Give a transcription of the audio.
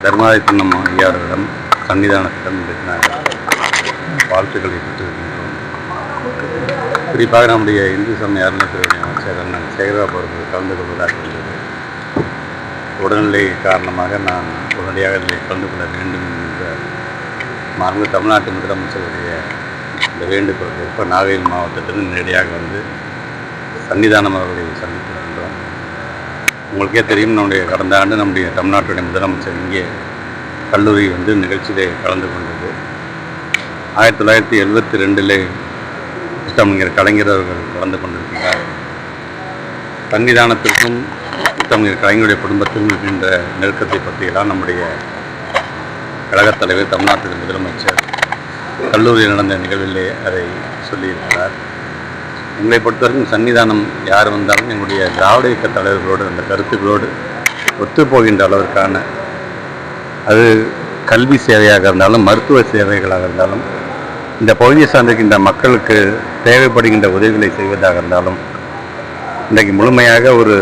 தர்மாதித்தன்னம் ஐயாவிடம் சன்னிதானத்திடம் வாழ்த்துக்களை பெற்றிருக்கின்றோம். குறிப்பாக நம்முடைய இந்து சமய அறநிலையத்துறை அமைச்சர் அண்ணன் சேகர்பாபு அவர்கள் கலந்து கொள்வதாக இருந்தது. உடல்நிலை காரணமாக நான் உடனடியாக இதில் கலந்து கொள்ள வேண்டும் என்ற மாண்பு தமிழ்நாட்டு முதலமைச்சருடைய இந்த வேண்டுகோள் ஏற்ப நாகை மாவட்டத்திலிருந்து நேரடியாக வந்து சன்னிதானம் அவர்களை சந்தித்திருக்கின்றோம். உங்களுக்கே தெரியும், நம்முடைய கடந்த ஆண்டு நம்முடைய தமிழ்நாட்டுடைய முதலமைச்சர் இங்கே கல்லூரி வந்து நிகழ்ச்சியிலே கலந்து கொண்டது. 1972 முத்தமிழர் கலைஞர் அவர்கள் கலந்து கொண்டிருக்கிறார். சன்னிதானத்திற்கும் முத்தமிழர் கலைஞருடைய குடும்பத்திற்கும் இருக்கின்ற நெருக்கத்தை பற்றியெல்லாம் நம்முடைய கழகத் தலைவர் தமிழ்நாட்டுடைய முதலமைச்சர் கல்லூரியில் நடந்த நிகழ்விலே அதை சொல்லியிருக்கிறார். எங்களை பொறுத்தவரைக்கும் சன்னிதானம் யார் வந்தாலும் எங்களுடைய திராவிட இயக்க தலைவர்களோடு அந்த கருத்துக்களோடு ஒத்துப்போகின்ற அளவிற்கான, அது கல்வி சேவையாக இருந்தாலும் மருத்துவ சேவைகளாக இருந்தாலும் இந்த பகுதியை சார்ந்திருக்கின்ற மக்களுக்கு தேவைப்படுகின்ற உதவிகளை செய்வதாக இருந்தாலும் இன்றைக்கு முழுமையாக ஒரு